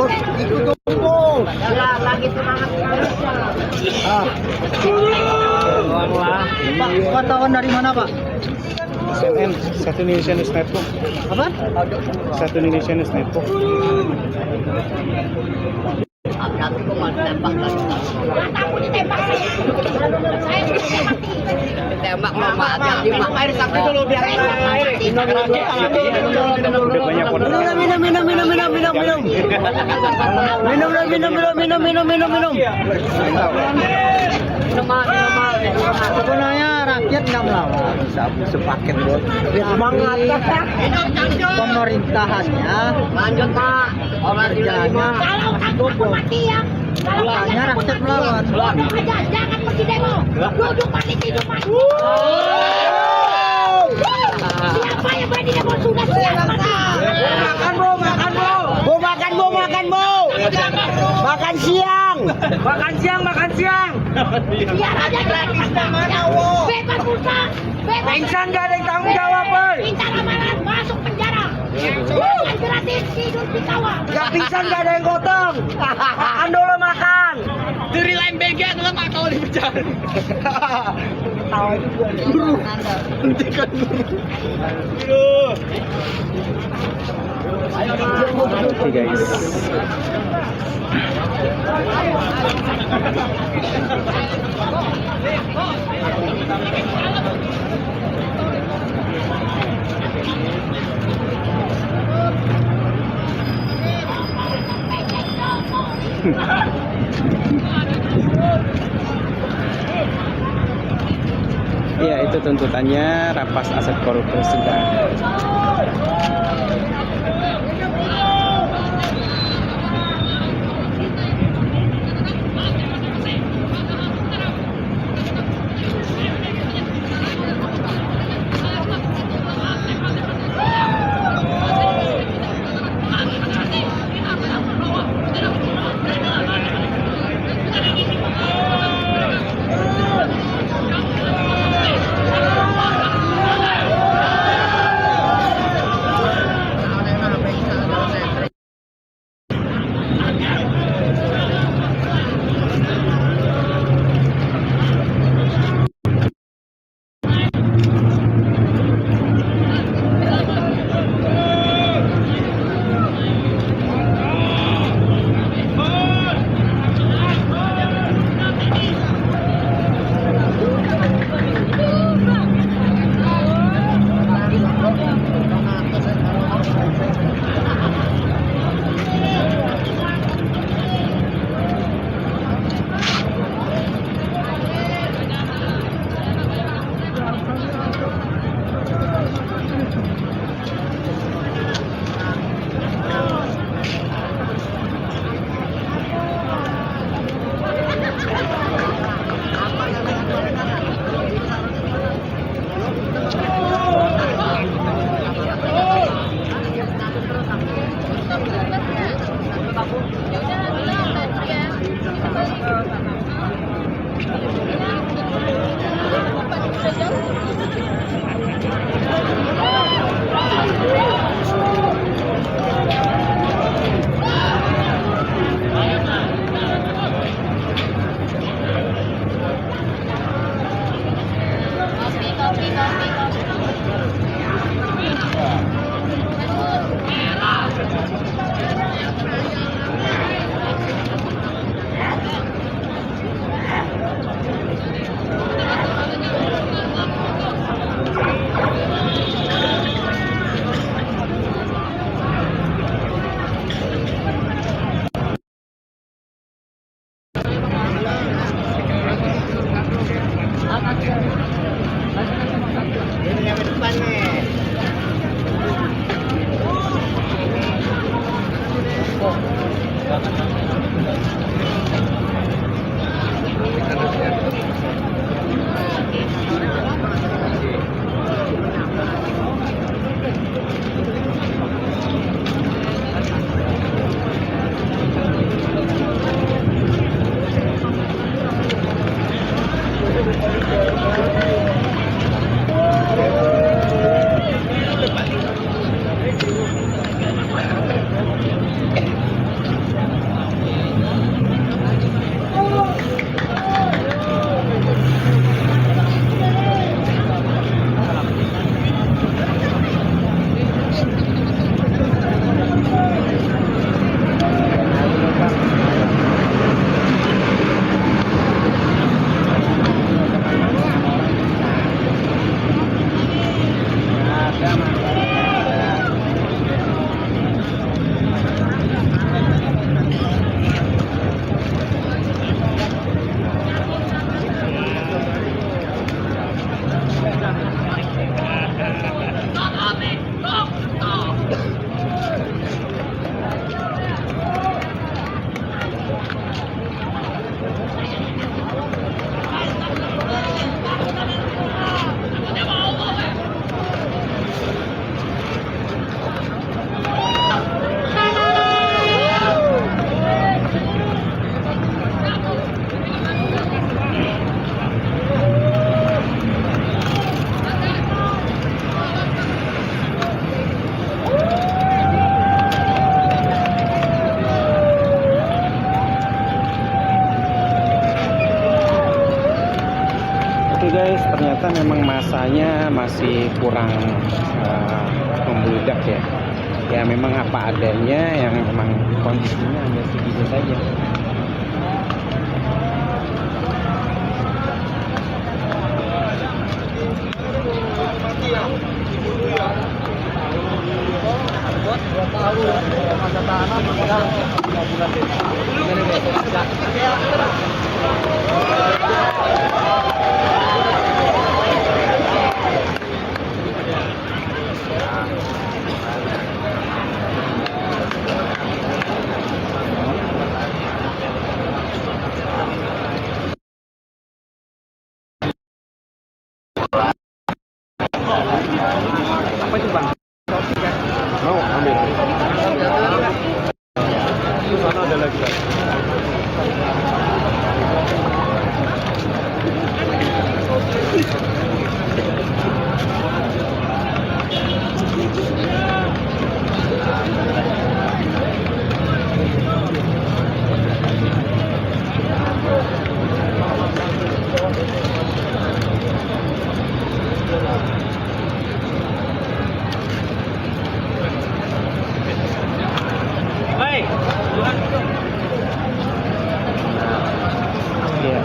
Ikut dulu. Ya, lagi semangat sekali. Pak, wartawan dari mana, Pak? CNN, Satu Indonesia News Network. Apa? Satu Indonesia News Network. Hati-hati kok mau ditembak lagi. Matamu ditembak saya. Saya ditembak mama hati-hati mak. Air sakti dulu biar air. Udah banyak orang. Minum. Sebenarnya rakyat nggak melawan, sepaket bos. Semangat. Pemerintahannya Lanjut Pak. kerjanya Mati ya. makanya rakyat melawan. Duduk aja, jangan pergi demo. Duduk mati tidur mati. Siapa yang berani demo sudah siap mati. Makan bu. Makan siang. Biar aja gratis bebas pulsa. Pingsan nggak ada yang tanggung jawab, boy. Minta lamaran masuk penjara. Jangan gratis tidur di kawah. Nggak pingsan nggak ada yang gotong. Makan dulu makan. Dari lain BG adalah mak kau dipecat. Tahu juga guru. Hentikan guru. Oke guys. Iya, itu tuntutannya rampas aset koruptor sudah. ternyata memang masanya masih kurang membludak ya. Ya memang apa adanya, yang memang kondisinya hanya segitu saja. Apa itu bang? Mau ambil? Di sana ada lagi. Baik. Iya.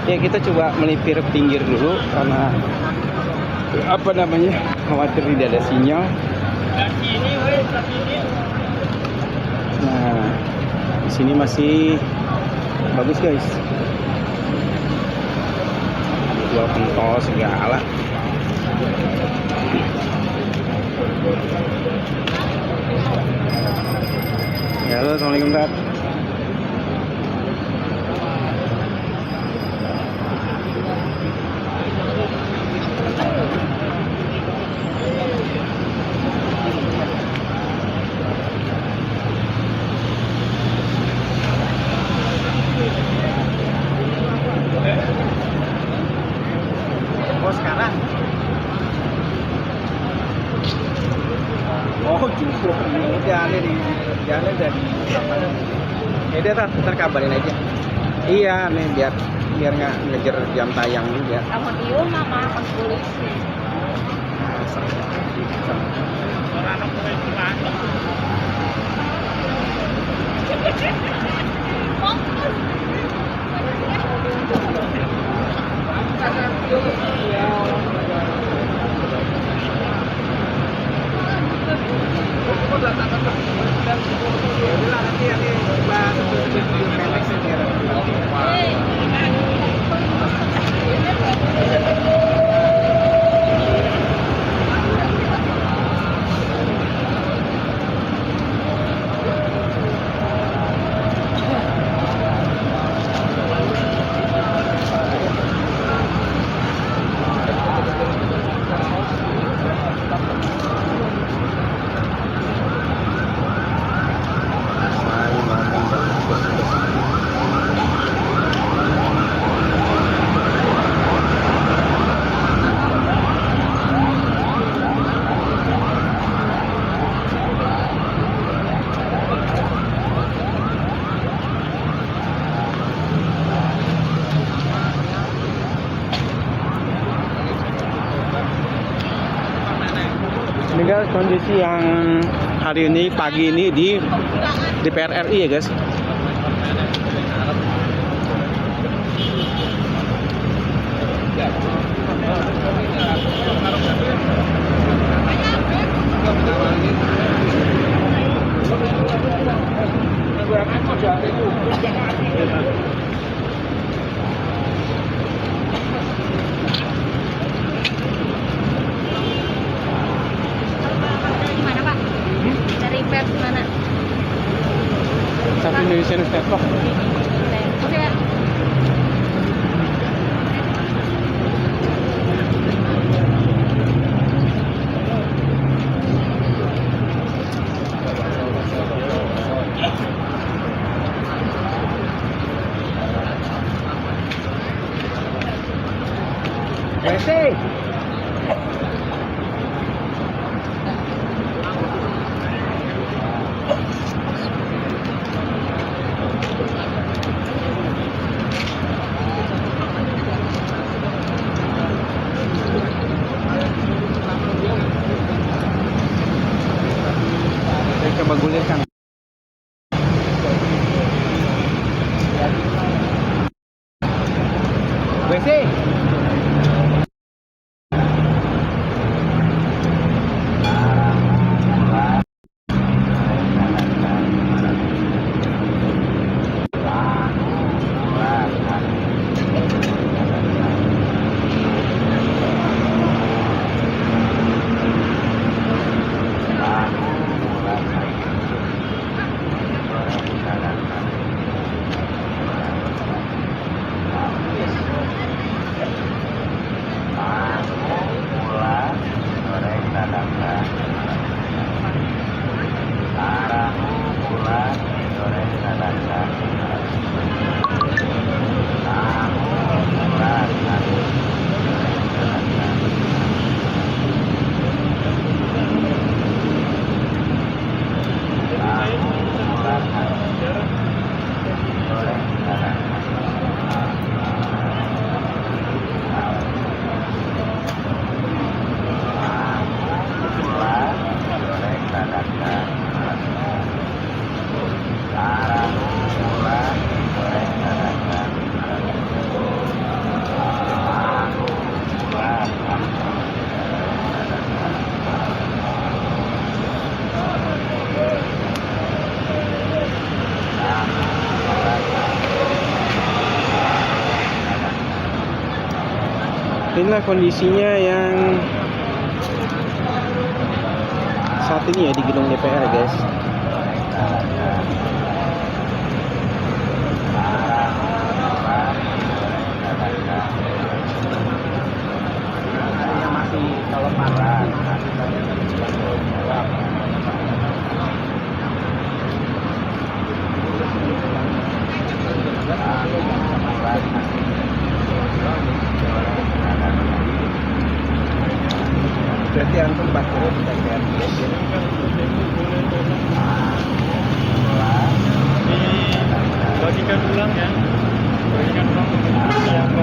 Ya kita coba melipir pinggir dulu karena apa namanya, khawatir tidak ada sinyal. Nah, di sini masih bagus guys. Jual pentol segala. Ya, halo, assalamualaikum Kak. Oh sekarang. Oh justru jalan di jalan dari apa? Ya dia ntar kabarin aja. Iya nih biar nggak ngejar jam tayang juga. Kamu diu mama akan polisi. Ini guys kondisi yang hari ini pagi ini di DPR RI ya guys. Mana Pak? Dari pers mana? Satu Indonesia Newspaper. Oke Pak. Saya coba gulirkan. WC. Inilah kondisinya yang saat ini ya di gedung DPR, guys. Yang masih kalau parah. Berarti antum baterainya tidak kayak bagikan ulang ya, bagikan ulang yang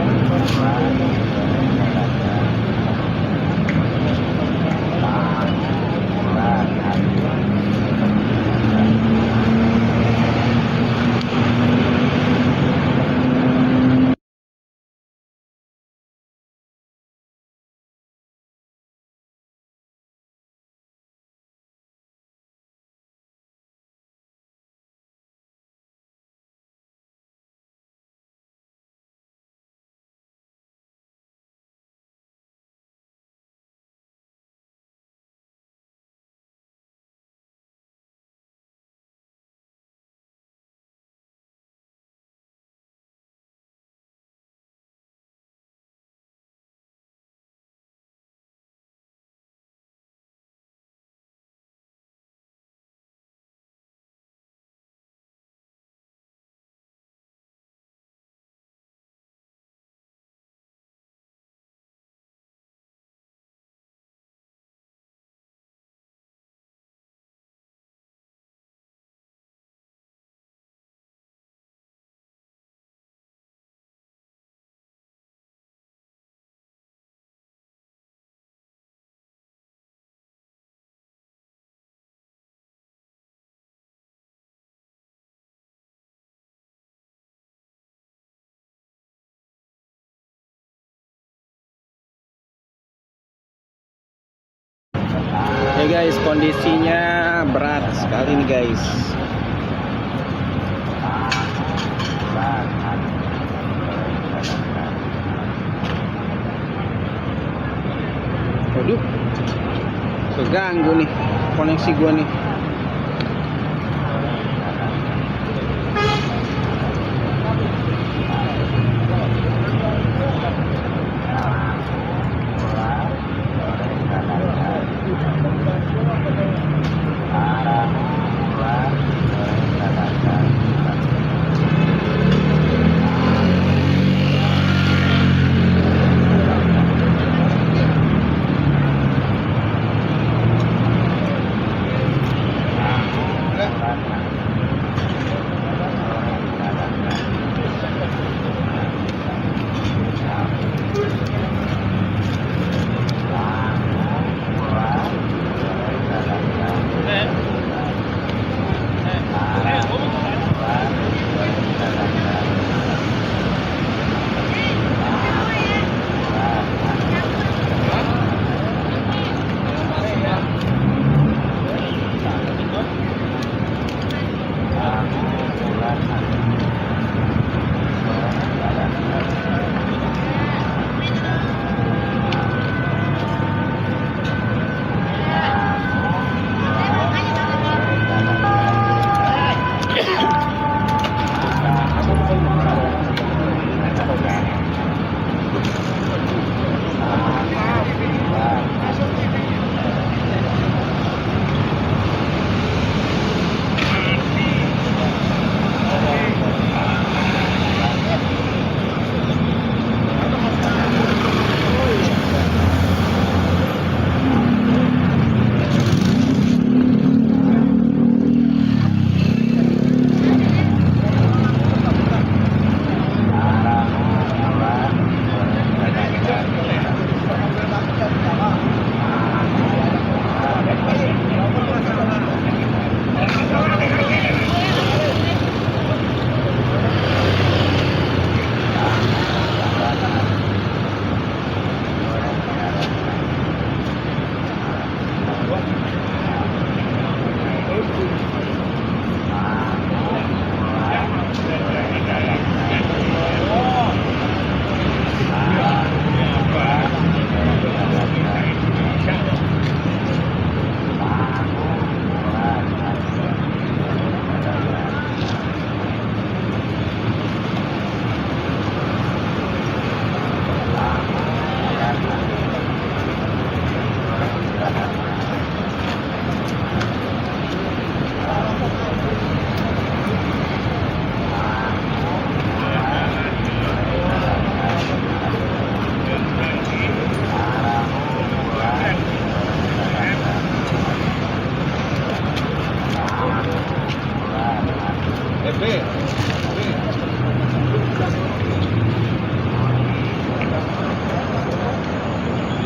ya guys, kondisinya berat sekali nih guys. Waduh, keganggu nih koneksi gua nih.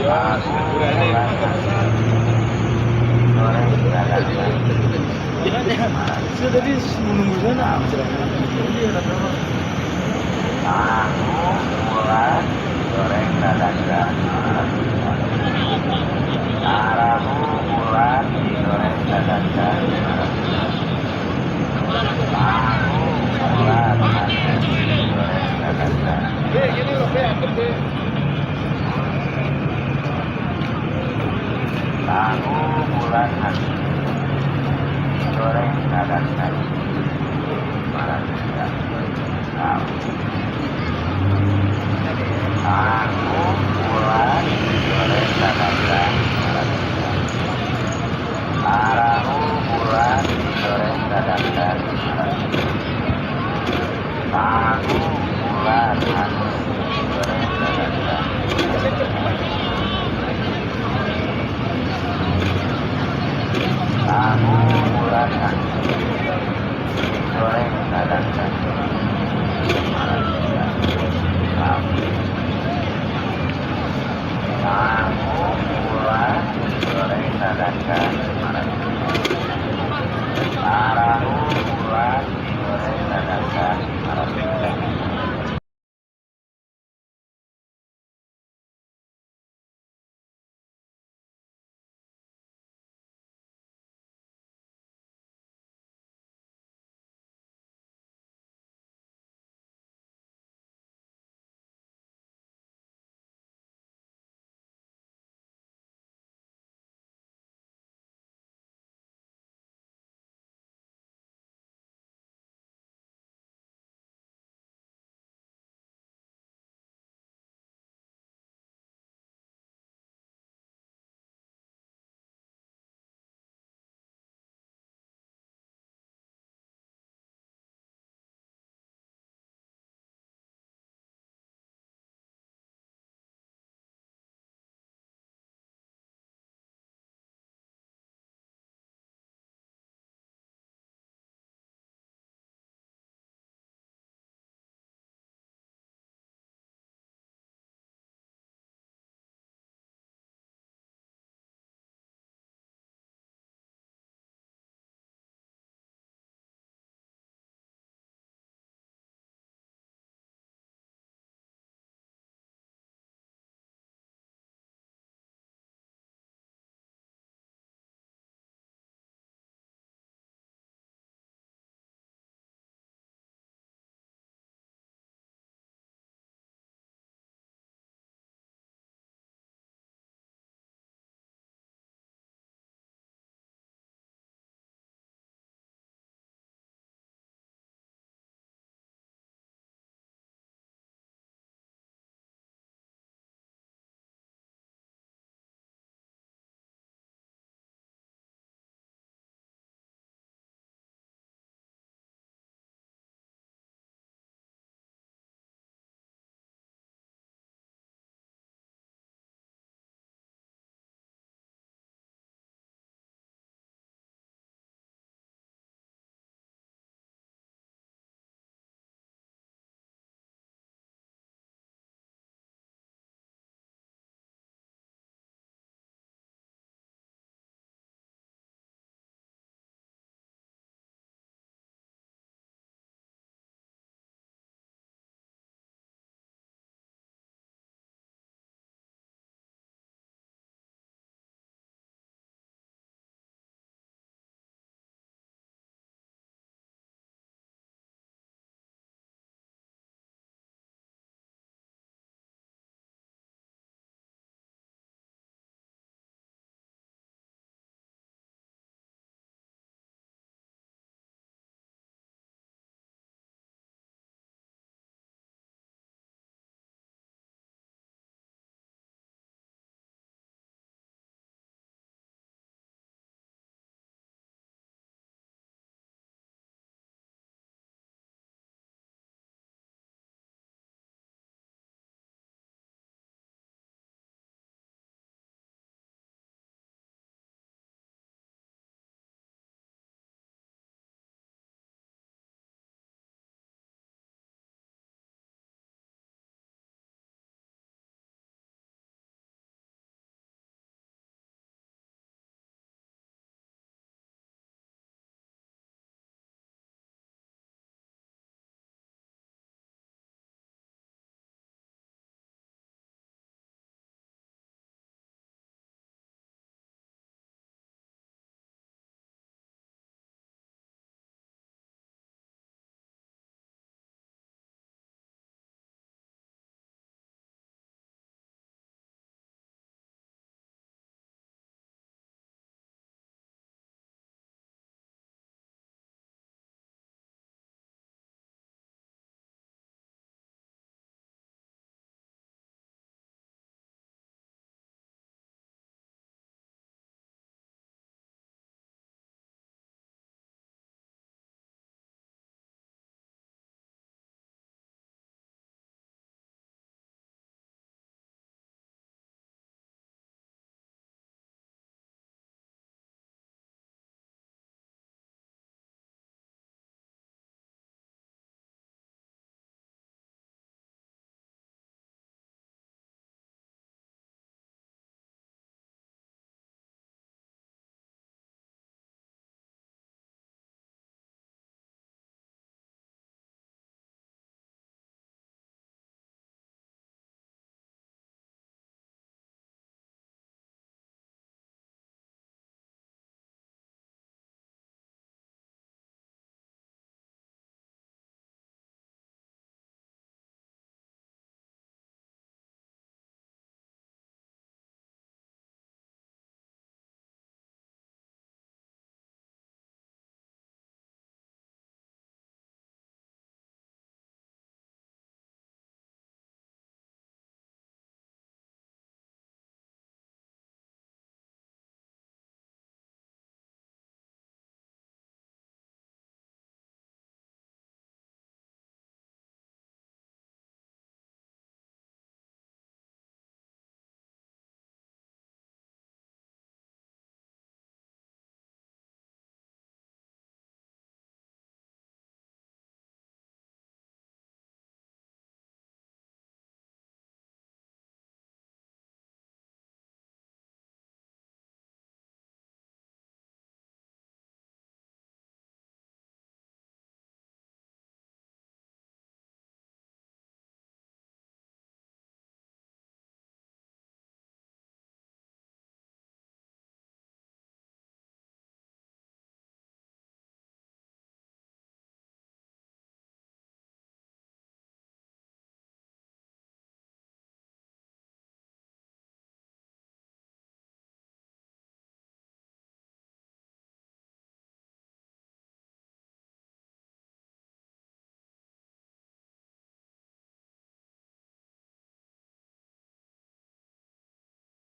Saya tadi menunggu sana. goreng dadakan. Tahu bulat digoreng dadakan. Tahu bulat digoreng dadakan. Tahu bulat goreng dadakan. Tahu.